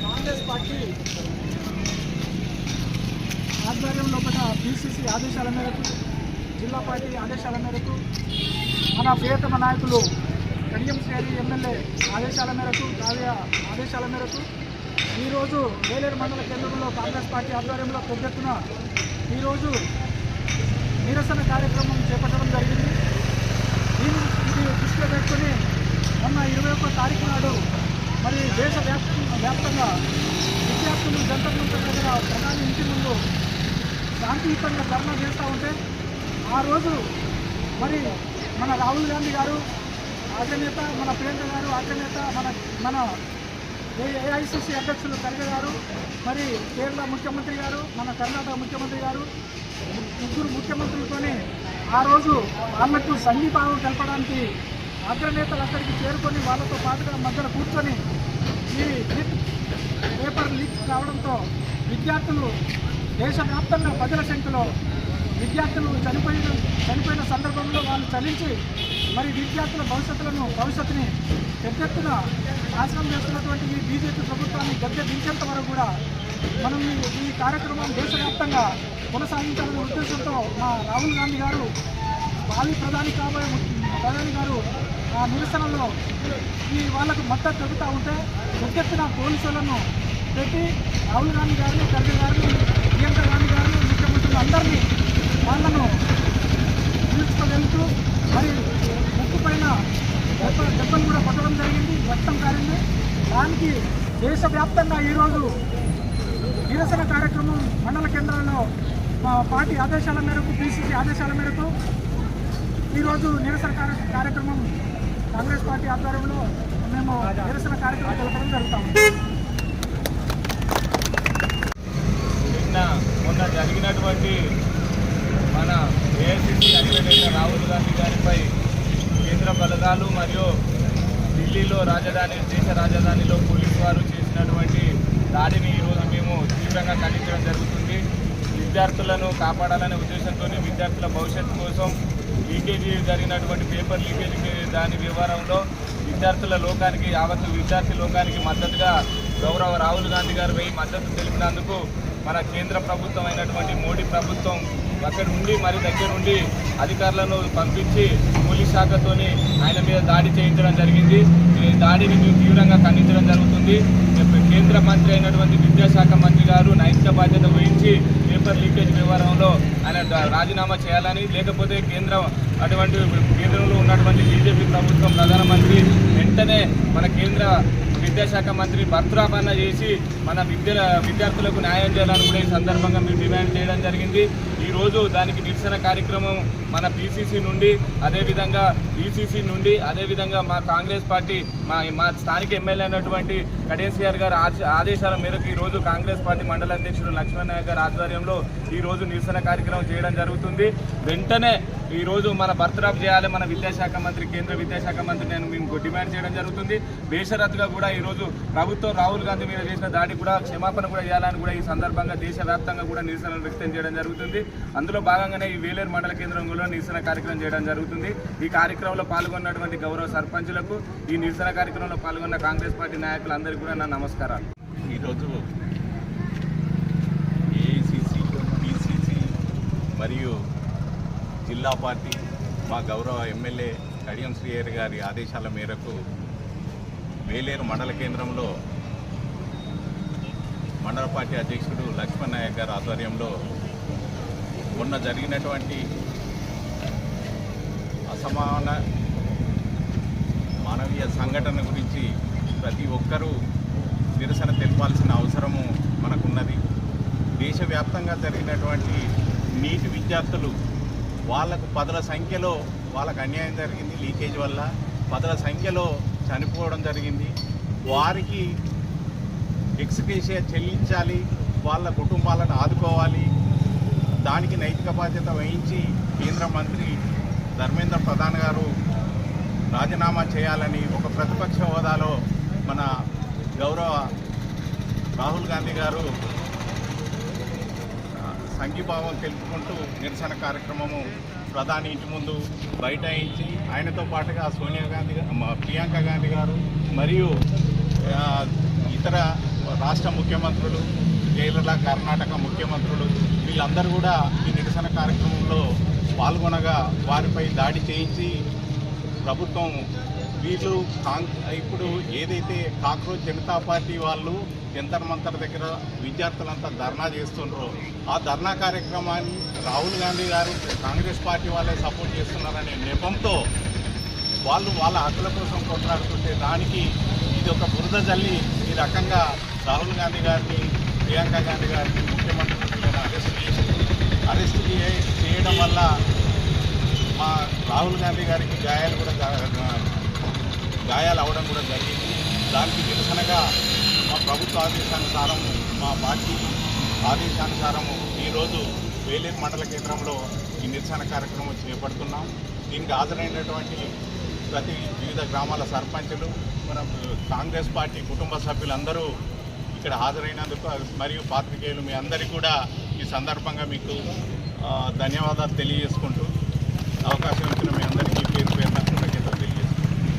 Congress party ఆధ్వర్యంలో PCC ఆదేశాల మేరకు, జిల్లా పార్టీ ఆదేశాల మేరకు, మన ప్రియతమ నాయకులు కడియం శ్రీ ఎమ్మెల్యే ఆదేశాల మేరకు, ఆదేశాల మేరకు ఈరోజు వేలేరు మండల కేంద్రంలో కాంగ్రెస్ పార్టీ ఆధ్వర్యంలో పెద్ద ఎత్తున ఈరోజు నిరసన కార్యక్రమం చేపట్టడం జరిగింది. ఇది దృష్టిలో పెట్టుకుని మొన్న 21వ తారీఖు నాడు మరి దేశ వ్యాప్తంగా విద్యార్థులు జంతర్ మంతర్ దగ్గర ప్రధాని ఇంటి ముందు శాంతియుతంగా ధర్నా చేస్తూ ఉంటే ఆ రోజు మరి మన రాహుల్ గాంధీ గారు అగ్రనేత, మన ప్రియాంక గారు అగ్రనేత, మన ఏఐసిసి అధ్యక్షులు ఖర్గే గారు, మరి కేరళ ముఖ్యమంత్రి గారు, మన కర్ణాటక ముఖ్యమంత్రి గారు, ముగ్గురు ముఖ్యమంత్రులతోనే ఆ రోజు వాళ్ళకు సంఘీభావం తెలపడానికి అగ్రనేతలు అక్కడికి చేరుకొని వాళ్ళతో పాటుగా మధ్యలో కూర్చొని ఈ పేపర్ లీక్ కావడంతో విద్యార్థులు దేశవ్యాప్తంగా పదుల సంఖ్యలో విద్యార్థులు చనిపోయిన సందర్భంలో వాళ్ళు చలించి మరి విద్యార్థుల భవిష్యత్తుని పెద్ద ఎత్తున నాశనం చేస్తున్నటువంటి ఈ బీజేపీ ప్రభుత్వాన్ని గద్దె దించేంత వరకు కూడా మనం ఈ కార్యక్రమం దేశవ్యాప్తంగా కొనసాగించాలనే ఉద్దేశంతో మా రాహుల్ గాంధీ గారు భావి ప్రధాని గారు ఆ నిరసనలో వాళ్ళకు మద్దతు చెబుతూ ఉంటే పెద్ద ఎత్తున పోలీసులను పెట్టి రాహుల్ గాంధీ గారిని, ఖర్గే గారిని, ప్రియాంక గాంధీ గారిని, ముఖ్యమంత్రులు అందరినీ వాళ్ళను పిలుచుకోగలుగుతూ మరి ముక్కు పైన దెబ్బలు కూడా పట్టడం జరిగింది, రక్తం కారింది. దానికి దేశవ్యాప్తంగా ఈరోజు నిరసన కార్యక్రమం మండల కేంద్రాల్లో పార్టీ ఆదేశాల మేరకు, పిసిసి ఆదేశాల మేరకు ఈరోజు నిరసన కార్యక్రమం కాంగ్రెస్ పార్టీ ఆధ్వర్యంలో మేము నిరసన కార్యక్రమం జరపడం జరుగుతాము. మొన్న జరిగినటువంటి మన ఏఐసిసి అగ్రనేత రాహుల్ గాంధీ గారిపై కేంద్ర బలగాలు మరియు ఢిల్లీలో దేశ రాజధానిలో పోలీసు వారు చేసినటువంటి దాడిని ఈరోజు మేము తీవ్రంగా ఖండించడం జరుగుతుంది. విద్యార్థులను కాపాడాలనే ఉద్దేశంతో విద్యార్థుల భవిష్యత్తు కోసం లీకేజీ జరిగినటువంటి పేపర్ లీకేజీ దాని వ్యవహారంలో యావత్తు విద్యార్థి లోకానికి మద్దతుగా గౌరవ రాహుల్ గాంధీ గారు మద్దతు తెలిపినందుకు మన కేంద్ర ప్రభుత్వం అయినటువంటి మోడీ ప్రభుత్వం అక్కడ ఉండి మరి దగ్గరుండి అధికారులను పంపించి పోలీస్ శాఖతోని ఆయన మీద దాడి చేయించడం జరిగింది. ఈ దాడిని మేము తీవ్రంగా ఖండించడం జరుగుతుంది. కేంద్ర మంత్రి అయినటువంటి విద్యాశాఖ మంత్రి గారు నైతిక బాధ్యత వహించి పేపర్ లీకేజ్ వ్యవహారంలో ఆయన రాజీనామా చేయాలని, లేకపోతే కేంద్రంలో ఉన్నటువంటి బీజేపీ ప్రభుత్వం ప్రధానమంత్రి వెంటనే మన కేంద్ర విద్యాశాఖ మంత్రి బర్తరాపన్న చేసి మన విద్యార్థులకు న్యాయం చేయాలని కూడా ఈ సందర్భంగా మేము డిమాండ్ చేయడం జరిగింది. ఈరోజు దానికి నిరసన కార్యక్రమం మన పిసిసి నుండి, అదేవిధంగా ఈసీసీ నుండి, అదేవిధంగా మా కాంగ్రెస్ పార్టీ మా స్థానిక ఎమ్మెల్యే అయినటువంటి కడియం గారి ఆదేశాల మేరకు ఈరోజు కాంగ్రెస్ పార్టీ మండల అధ్యక్షుడు లక్ష్మణ్ నాయక్ గారి ఆధ్వర్యంలో ఈరోజు నిరసన కార్యక్రమం చేయడం జరుగుతుంది. వెంటనే ఈరోజు మన బర్తరాఫ్ చేయాలి మన విద్యాశాఖ మంత్రి, కేంద్ర విద్యాశాఖ మంత్రి మేము డిమాండ్ చేయడం జరుగుతుంది. బేషరతుగా కూడా ఈరోజు ప్రభుత్వం రాహుల్ గాంధీ మీద చేసిన దాడి కూడా క్షమాపణ కూడా చేయాలని కూడా ఈ సందర్భంగా దేశవ్యాప్తంగా కూడా నిరసనలు వ్యక్తం చేయడం జరుగుతుంది. అందులో భాగంగానే ఈ వేలేరు మండల కేంద్రంలో నిరసన కార్యక్రమం చేయడం జరుగుతుంది. ఈ కార్యక్రమంలో పాల్గొన్నటువంటి గౌరవ సర్పంచులకు, ఈ నిరసన కార్యక్రమంలో పాల్గొన్న కాంగ్రెస్ పార్టీ నాయకులందరికీ కూడా నా నమస్కారాలు. ఈరోజు ఏఐసిసి, పిసిసి మరియు జిల్లా పార్టీ మా గౌరవ ఎమ్మెల్యే కడియం శ్రీహరి గారి ఆదేశాల మేరకు వేలేరు మండల కేంద్రంలో మండల పార్టీ అధ్యక్షుడు లక్ష్మణ్ నాయక్ గారి ఆధ్వర్యంలో మొన్న జరిగినటువంటి సమాన మానవీయ సంఘటన గురించి ప్రతి ఒక్కరూ నిరసన తెలపాల్సిన అవసరము మనకున్నది. దేశవ్యాప్తంగా జరిగినటువంటి నీటి విద్యార్థులు వాళ్ళకు పదుల సంఖ్యలో వాళ్ళకు అన్యాయం జరిగింది. లీకేజ్ వల్ల పదుల సంఖ్యలో చనిపోవడం జరిగింది. వారికి ఎక్స్గ్రేషియా చెల్లించాలి, వాళ్ళ కుటుంబాలను ఆదుకోవాలి. దానికి నైతిక బాధ్యత వహించి కేంద్ర మంత్రి ధర్మేంద్ర ప్రధాన్ గారు రాజీనామా చేయాలని ఒక ప్రతిపక్ష హోదాలో మన గౌరవ రాహుల్ గాంధీ గారు సంఘీభావం తెలుపుకుంటూ నిరసన కార్యక్రమము ప్రధాని ఇంటి ముందు బైఠాయించి ఆయనతో పాటుగా సోనియా గాంధీ, ప్రియాంక గాంధీ గారు మరియు ఇతర రాష్ట్ర ముఖ్యమంత్రులు, కేరళ, కర్ణాటక ముఖ్యమంత్రులు వీళ్ళందరూ కూడా ఈ నిరసన కార్యక్రమంలో పాల్గొనగా వారిపై దాడి చేయించి ప్రభుత్వం వీళ్ళు ఇప్పుడు ఏదైతే కాక్రోచ్ జనతా పార్టీ వాళ్ళు జంతర్ మంతర్ దగ్గర విద్యార్థులంతా ధర్నా చేస్తుండ్రో ఆ ధర్నా కార్యక్రమాన్ని రాహుల్ గాంధీ గారు కాంగ్రెస్ పార్టీ వాళ్ళే సపోర్ట్ చేస్తున్నారనే నెపంతో వాళ్ళు వాళ్ళ హక్కుల కోసం కొట్లాడుతుంటే దానికి ఇది ఒక బురద జల్లి ఈ రకంగా రాహుల్ గాంధీ గారిని, ప్రియాంక గాంధీ గారిని ముఖ్యమంత్రులను అరెస్ట్ చేయడం వల్ల మా రాహుల్ గాంధీ గారికి గాయాలు అవ్వడం కూడా జరిగింది. దానికి నిరసనగా మా ప్రభుత్వ ఆదేశానుసారం, మా పార్టీ ఆదేశానుసారము ఈరోజు వేలేరు మండల కేంద్రంలో ఈ నిరసన కార్యక్రమం చేపడుతున్నాం. దీనికి హాజరైనటువంటి ప్రతి వివిధ గ్రామాల సర్పంచులు, మన కాంగ్రెస్ పార్టీ కుటుంబ సభ్యులందరూ ఇక్కడ హాజరైనందుకు మరియు పాత్రికేయులు మీ అందరికీ కూడా ఈ సందర్భంగా మీకు ధన్యవాదాలు తెలియజేసుకుంటూ అవకాశం